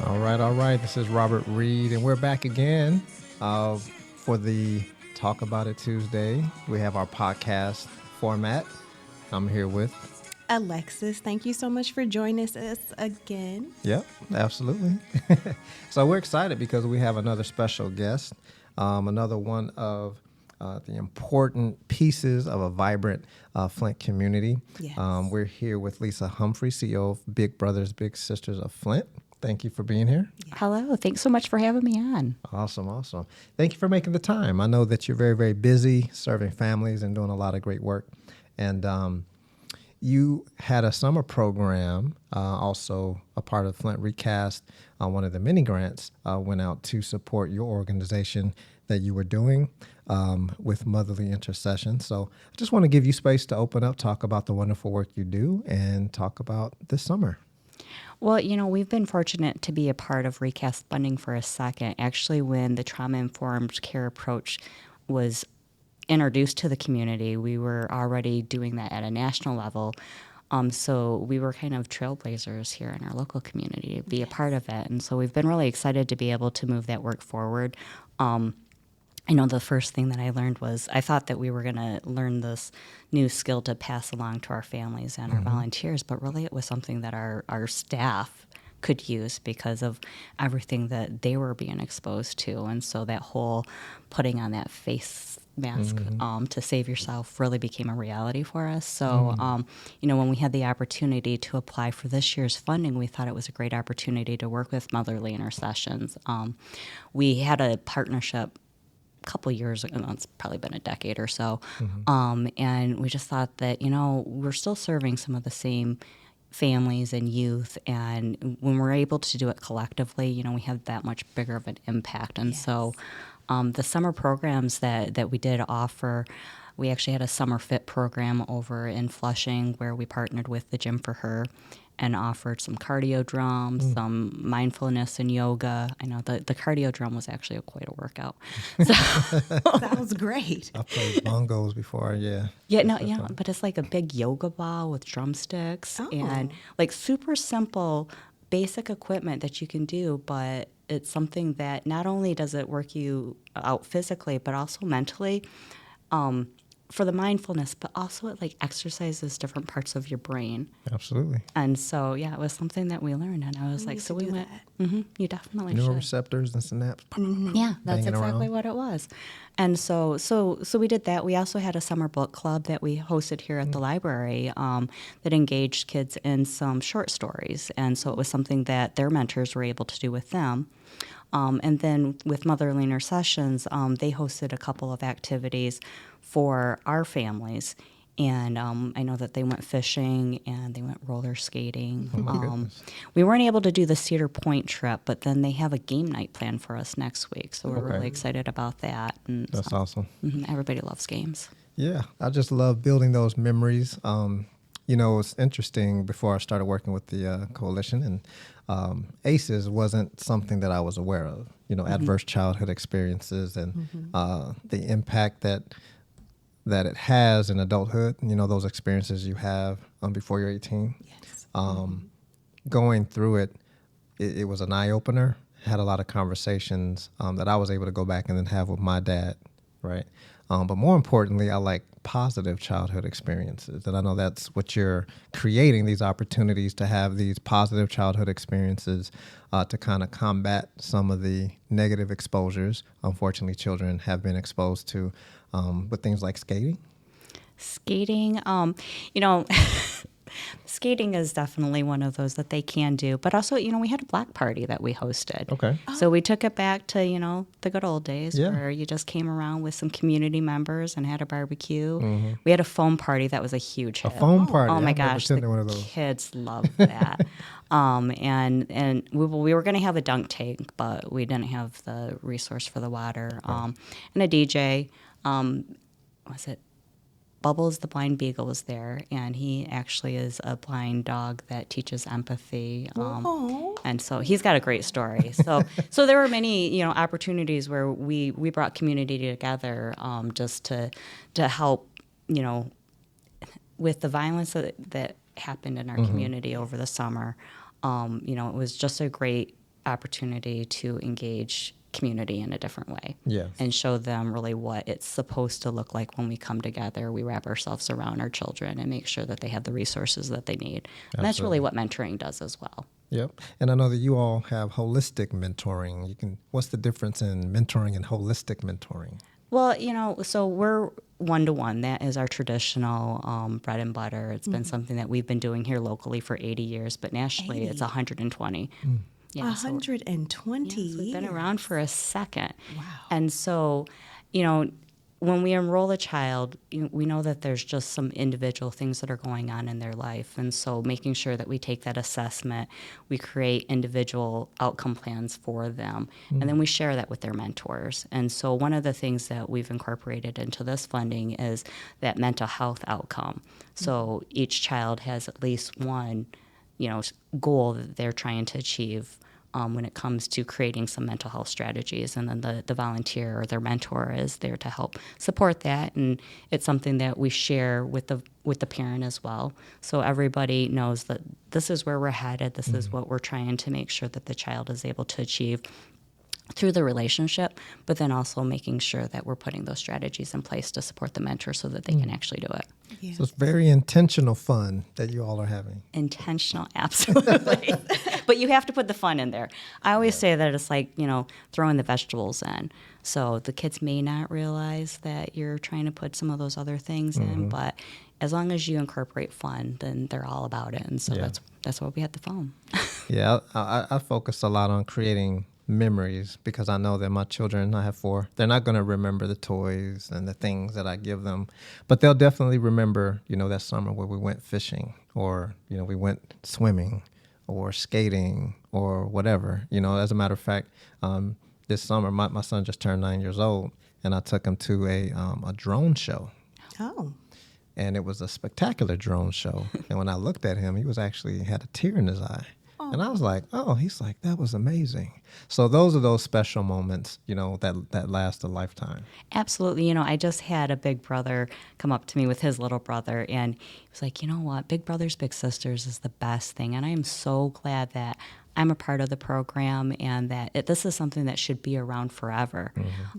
All right. This is Robert Reed, and we're back again for the Talk About It Tuesday. We have our podcast format. I'm here with. Alexis, thank you so much for joining us again. Yep, absolutely. So we're excited because we have another special guest, another one of the important pieces of a vibrant Flint community. Yes. We're here with Lisa Humphrey, CEO of Big Brothers Big Sisters of Flint. Thank you for being here. Yeah. Hello. Thanks so much for having me on. Awesome. Thank you for making the time. I know that you're very, very busy serving families and doing a lot of great work. And you had a summer program, also a part of Flint ReCAST. One of the many grants went out to support your organization that you were doing with Motherly Intercession. So I just want to give you space to open up, talk about the wonderful work you do, and talk about this summer. Well, we've been fortunate to be a part of ReCAST funding for a second. Actually, when the trauma-informed care approach was introduced to the community, we were already doing that at a national level. So we were kind of trailblazers here in our local community to be a part of it. And so we've been really excited to be able to move that work forward. I know the first thing that I learned was I thought that we were going to learn this new skill to pass along to our families and our volunteers, but really it was something that our staff could use because of everything that they were being exposed to. And so that whole putting on that face mask to save yourself really became a reality for us. So, when we had the opportunity to apply for this year's funding, we thought it was a great opportunity to work with Motherly Intercessions. We had a partnership couple years ago, it's probably been a decade or so, and we just thought that, we're still serving some of the same families and youth, and when we're able to do it collectively, we have that much bigger of an impact. And so the summer programs that we did offer, we actually had a summer fit program over in Flushing where we partnered with the Gym for Her and offered some cardio drums, some mindfulness and yoga. I know the cardio drum was actually quite a workout. So, Sounds great. I played bongos before, yeah. But it's like a big yoga ball with drumsticks Oh. and like super simple, basic equipment that you can do, but it's something that not only does it work you out physically, but also mentally. For the mindfulness, but also it like exercises different parts of your brain. Absolutely. And so, it was something that we learned. And I was like, so we went, you definitely should. Neuroreceptors and synapse. Yeah, that's Banging exactly around. what it was. And so we did that. We also had a summer book club that we hosted here at the library that engaged kids in some short stories. And so it was something that their mentors were able to do with them. And then with Motherly Intercessions, they hosted a couple of activities for our families. And I know that they went fishing and they went roller skating. Oh my goodness. We weren't able to do the Cedar Point trip, but then they have a game night planned for us next week. So we're really excited about that. And That's awesome. Everybody loves games. Yeah, I just love building those memories. It's interesting. Before I started working with the coalition, and ACEs wasn't something that I was aware of. Adverse childhood experiences and the impact that it has in adulthood. Those experiences you have before you're 18. Yes. Going through it was an eye opener. Had a lot of conversations that I was able to go back and then have with my dad, right? But more importantly, I like positive childhood experiences. And I know that's what you're creating, these opportunities to have these positive childhood experiences to kind of combat some of the negative exposures. Unfortunately, children have been exposed to with things like skating. Skating, skating is definitely one of those that they can do. But also, we had a block party that we hosted. Okay. So we took it back to, the good old days Yeah. where you just came around with some community members and had a barbecue. We had a foam party that was a huge hit. A foam party. Oh I my remember gosh, attending the one of those. kids loved that. And we were going to have a dunk tank, but we didn't have the resource for the water. And a DJ, was it Bubbles the blind beagle was there, and he actually is a blind dog that teaches empathy. And so he's got a great story. So there were many, opportunities where we brought community together just to help, with the violence that happened in our community over the summer. It was just a great opportunity to engage community in a different way. Yes. And show them really what it's supposed to look like when we come together. We wrap ourselves around our children and make sure that they have the resources that they need. And that's really what mentoring does as well. Yep. And I know that you all have holistic mentoring. What's the difference in mentoring and holistic mentoring? Well, so we're one-to-one. That is our traditional bread and butter. It's been something that we've been doing here locally for 80 years, but nationally it's 120. Yeah, so 120 yes, we've been around for a second. Wow. And so, when we enroll a child, we know that there's just some individual things that are going on in their life. And so making sure that we take that assessment, we create individual outcome plans for them, and then we share that with their mentors. And so one of the things that we've incorporated into this funding is that mental health outcome. So each child has at least one, goal that they're trying to achieve when it comes to creating some mental health strategies. And then the volunteer or their mentor is there to help support that. And it's something that we share with the parent as well. So everybody knows that this is where we're headed. This is what we're trying to make sure that the child is able to achieve through the relationship, but then also making sure that we're putting those strategies in place to support the mentor so that they can actually do it. Yeah. So it's very intentional fun that you all are having. Intentional, absolutely. But you have to put the fun in there. I always say that it's like, throwing the vegetables in. So the kids may not realize that you're trying to put some of those other things in, but as long as you incorporate fun, then they're all about it. And so that's why we had the phone. Yeah, I focus a lot on creating memories because I know that my children, I have 4, they're not going to remember the toys and the things that I give them, but they'll definitely remember, that summer where we went fishing or, we went swimming or skating or whatever. As a matter of fact, this summer, my son just turned 9 years old, and I took him to a drone show. Oh. And it was a spectacular drone show. And when I looked at him, he had a tear in his eye. And I was like, he's like, that was amazing. So those are those special moments, that last a lifetime. Absolutely. I just had a big brother come up to me with his little brother, and he was like, you know what, Big Brothers Big Sisters is the best thing. And I am so glad that I'm a part of the program and that this is something that should be around forever.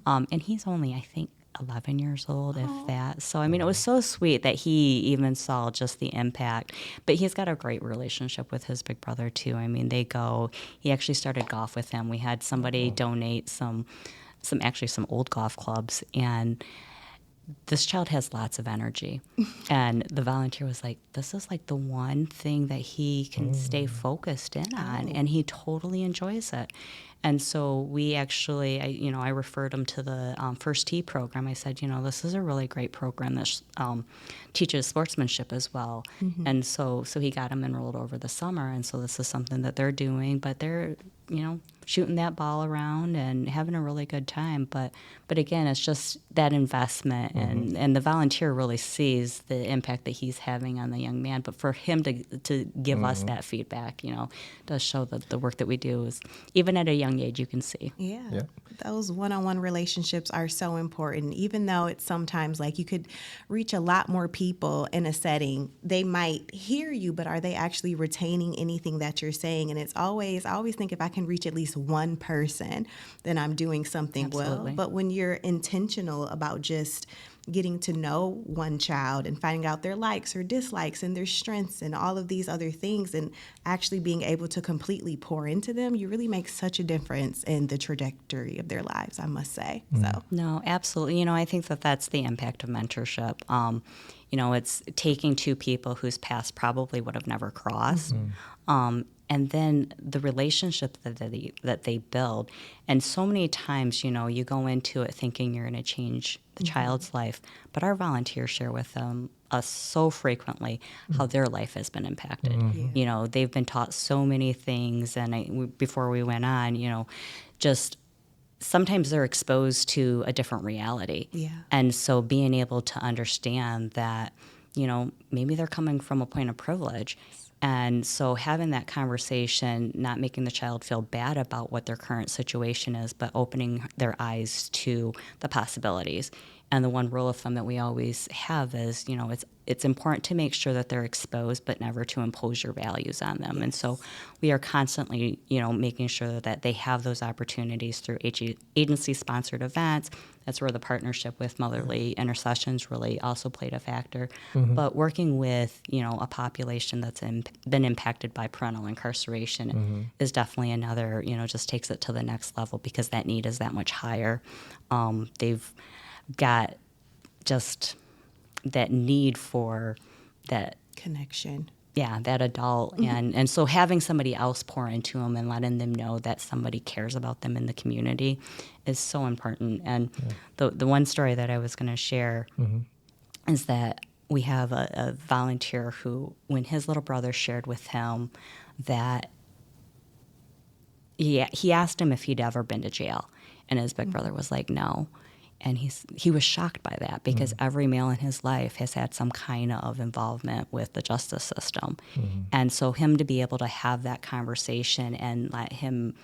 And he's only, I think, 11 years old, if that. So, it was so sweet that he even saw just the impact. But he's got a great relationship with his big brother, too. He actually started golf with him. We had somebody donate some old golf clubs, and this child has lots of energy. And the volunteer was like, this is like the one thing that he can stay focused in on, and he totally enjoys it. And so we actually, I referred him to the First Tee program. I said, this is a really great program that teaches sportsmanship as well. And so he got him enrolled over the summer. And so this is something that they're doing, but they're, shooting that ball around and having a really good time. But again, it's just that investment, and the volunteer really sees the impact that he's having on the young man. But for him to give us that feedback, does show that the work that we do is, even at a young age, you can see. Yeah. Those one-on-one relationships are so important, even though it's sometimes like you could reach a lot more people in a setting. They might hear you, but are they actually retaining anything that you're saying? And I always think if I can reach at least one person, then I'm doing something Absolutely. well. But when you're intentional about just getting to know one child and finding out their likes or dislikes and their strengths and all of these other things, and actually being able to completely pour into them, you really make such a difference in the trajectory of their lives, I must say. So No, absolutely. I think that that's the impact of mentorship. It's taking two people whose paths probably would have never crossed, and then the relationship that they build. And so many times, you go into it thinking you're going to change the child's life, but our volunteers share with us so frequently how their life has been impacted. They've been taught so many things, and before we went on, just sometimes they're exposed to a different reality. Yeah. And so being able to understand that, maybe they're coming from a point of privilege. And so having that conversation, not making the child feel bad about what their current situation is, but opening their eyes to the possibilities. And the one rule of thumb that we always have is, it's important to make sure that they're exposed, but never to impose your values on them. And so we are constantly, making sure that they have those opportunities through agency-sponsored events. That's where the partnership with Motherly Intercessions really also played a factor. But working with, a population that's been impacted by parental incarceration is definitely another, just takes it to the next level because that need is that much higher. They've got just that need for that connection. Yeah, that adult. And so having somebody else pour into them and letting them know that somebody cares about them in the community is so important. And the one story that I was going to share is that we have a volunteer who, when his little brother shared with him that he asked him if he'd ever been to jail, and his big brother was like, no. And he was shocked by that because every male in his life has had some kind of involvement with the justice system. And so him to be able to have that conversation and let him,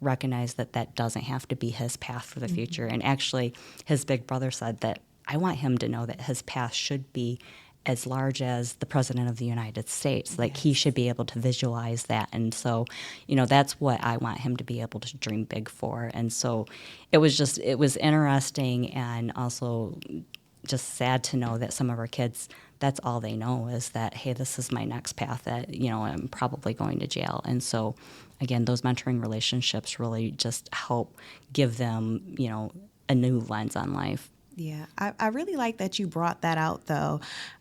recognize that doesn't have to be his path for the future. And actually, his big brother said that I want him to know that his path should be as large as the President of the United States. Like, he should be able to visualize that. And so, that's what I want him to be able to dream big for. And so it was interesting and also just sad to know that some of our kids, that's all they know is that, hey, this is my next path, that, I'm probably going to jail. And so, again, those mentoring relationships really just help give them, a new lens on life. Yeah, I really like that you brought that out, though.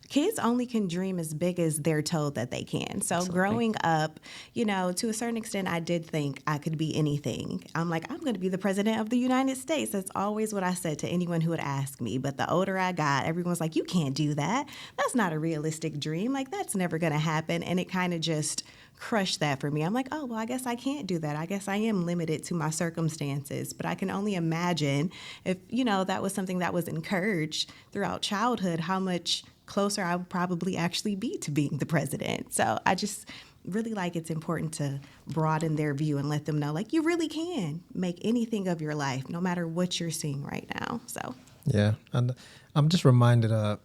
Kids only can dream as big as they're told that they can. So Absolutely. Growing up, to a certain extent, I did think I could be anything. I'm like, I'm going to be the president of the United States. That's always what I said to anyone who would ask me. But the older I got, everyone's like, you can't do that. That's not a realistic dream. Like, that's never going to happen. And it kind of just crushed that for me. I'm like, oh, well, I guess I can't do that. I guess I am limited to my circumstances. But I can only imagine if, that was something that was encouraged throughout childhood, how much closer I would probably actually be to being the president. So I just really it's important to broaden their view and let them know, you really can make anything of your life, no matter what you're seeing right now. So yeah, and I'm just reminded of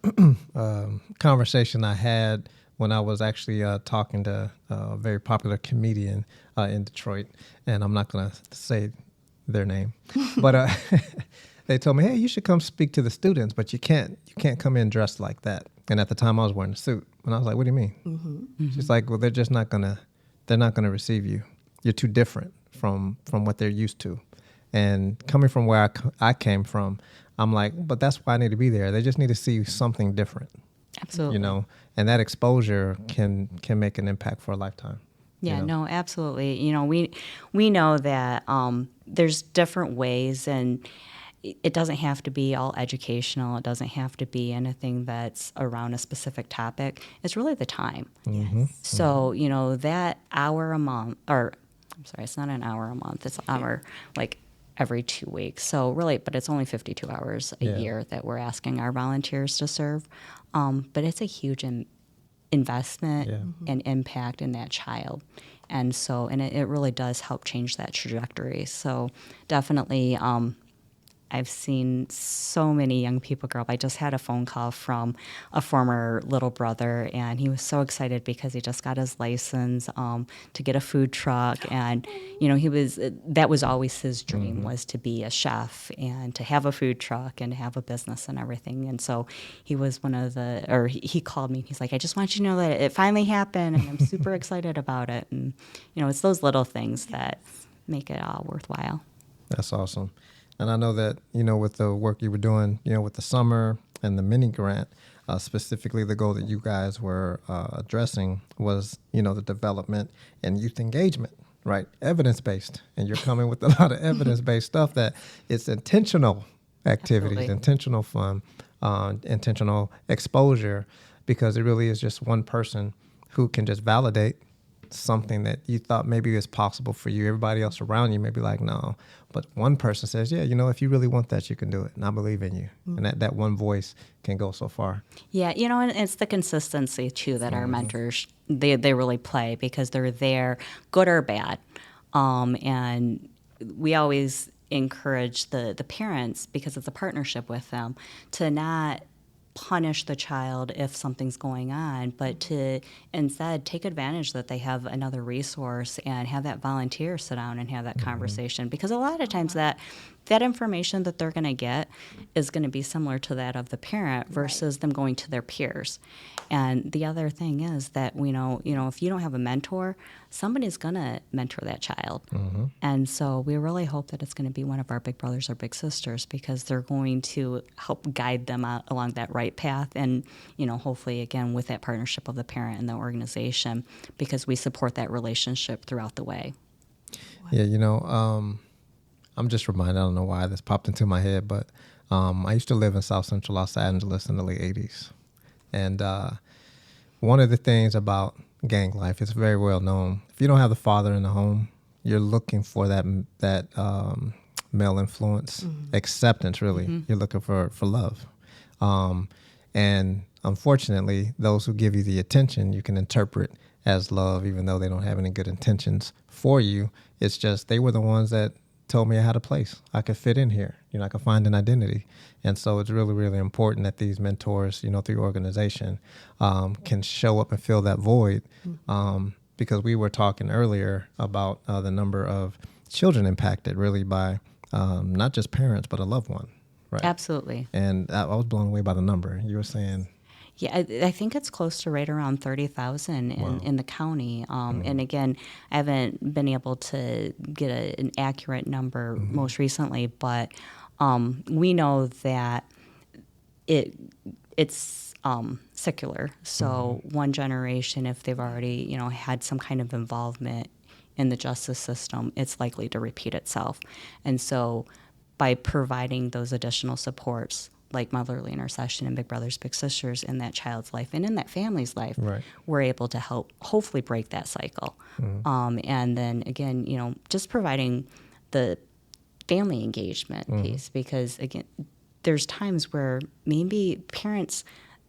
a conversation I had when I was actually talking to a very popular comedian in Detroit, and I'm not going to say their name, but they told me, hey, you should come speak to the students, but you can't come in dressed like that. And at the time I was wearing a suit, and I was like, what do you mean? She's like, well, they're not gonna receive you. You're too different from what they're used to. And coming from where I came from, I'm like, but that's why I need to be there. They just need to see something different. Absolutely. And that exposure can make an impact for a lifetime. Yeah, no, absolutely. We know that there's different ways, and it doesn't have to be all educational. It doesn't have to be anything that's around a specific topic. It's really the time. So, that hour a month, or I'm sorry, it's not an hour a month. It's an hour every 2 weeks. So really, but it's only 52 hours a year that we're asking our volunteers to serve. But it's a huge investment and impact in that child. And so, and it really does help change that trajectory. So definitely, I've seen so many young people grow up. I just had a phone call from a former little brother, and he was so excited because he just got his license to get a food truck. And, that was always his dream, was to be a chef and to have a food truck and to have a business and everything. And so he was he called me. He's like, I just want you to know that it finally happened, and I'm super excited about it. And, it's those little things that make it all worthwhile. That's awesome. And I know that, with the work you were doing, with the summer and the mini grant, specifically the goal that you guys were addressing was, the development and youth engagement, right? Evidence-based. And you're coming with a lot of evidence-based stuff that it's intentional activities, Absolutely. intentional fun, intentional exposure, because it really is just one person who can just validate something that you thought maybe is possible for you. Everybody else around you may be like, no. But one person says, yeah, if you really want that, you can do it. And I believe in you. And that one voice can go so far. Yeah, and it's the consistency, too, that our mentors, they really play, because they're there, good or bad. And we always encourage the parents, because it's a partnership with them, to not punish the child if something's going on, but to instead take advantage that they have another resource and have that volunteer sit down and have that conversation. Because a lot of times that information that they're going to get is going to be similar to that of the parent versus them going to their peers. And the other thing is that we know, if you don't have a mentor, somebody's going to mentor that child. And so we really hope that it's going to be one of our big brothers or big sisters, because they're going to help guide them out along that right path. And, hopefully, again, with that partnership of the parent and the organization, because we support that relationship throughout the way. Yeah, I'm just reminded, I don't know why this popped into my head, but I used to live in South Central Los Angeles in the late 80s. And one of the things about gang life, it's very well known. If you don't have the father in the home, you're looking for that male influence, acceptance, really. You're looking for love. And unfortunately, those who give you the attention, you can interpret as love, even though they don't have any good intentions for you. It's just they were the ones that told me I had a place. I could fit in here. I could find an identity. And so it's really, really important that these mentors, through your organization, can show up and fill that void. Because we were talking earlier about the number of children impacted really by not just parents, but a loved one. Right. Absolutely. And I was blown away by the number. You were saying... Yeah, I think it's close to right around 30,000 in the county. And again, I haven't been able to get an accurate number most recently, but we know that it's secular. So one generation, if they've already had some kind of involvement in the justice system, it's likely to repeat itself. And so by providing those additional supports, like motherly intercession and big brothers, big sisters in that child's life and in that family's life, we're able to help hopefully break that cycle. And then again, just providing the family engagement piece, because again, there's times where maybe parents,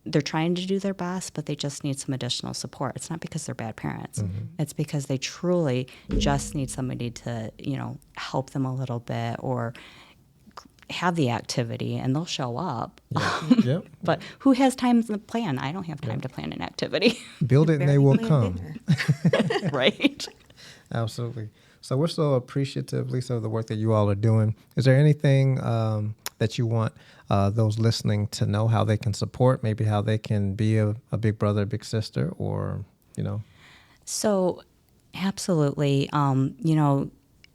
they're trying to do their best, but they just need some additional support. It's not because they're bad parents. It's because they truly just need somebody to, help them a little bit or have the activity, and they'll show up. But who has time to plan? I don't have time to plan an activity. Build it and they will come. Right. Absolutely. So we're so appreciative, Lisa, of the work that you all are doing. Is there anything that you want those listening to know, how they can support, maybe how they can be a big brother, big sister, or, So absolutely.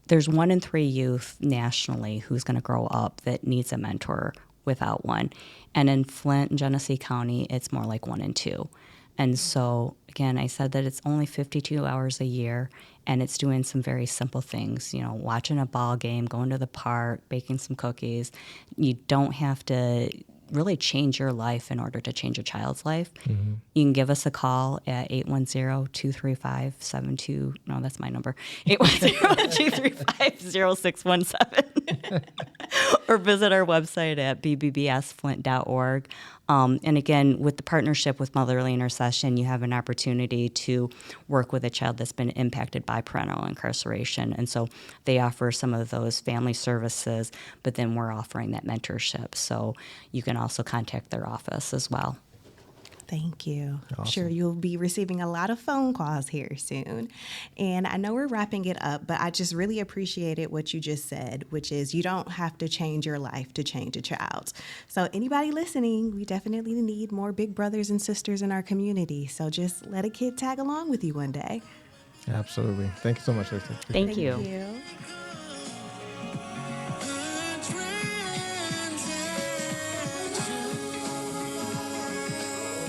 There's 1 in 3 youth nationally who's going to grow up that needs a mentor without one. And in Flint and Genesee County, it's more like 1 in 2. And so, again, I said that it's only 52 hours a year, and it's doing some very simple things, watching a ball game, going to the park, baking some cookies. You don't have to really change your life in order to change a child's life. You can give us a call at 810-235-72, no, that's my number, 810-235-0617, or visit our website at bbbsflint.org. And again, with the partnership with Motherly Intercession, you have an opportunity to work with a child that's been impacted by parental incarceration. And so they offer some of those family services, but then we're offering that mentorship. So you can also contact their office as well. Thank you. Awesome. I'm sure you'll be receiving a lot of phone calls here soon. And I know we're wrapping it up, but I just really appreciated what you just said, which is you don't have to change your life to change a child. So anybody listening, we definitely need more big brothers and sisters in our community. So just let a kid tag along with you one day. Absolutely. Thank you so much, Lisa. Thank you. Thank you.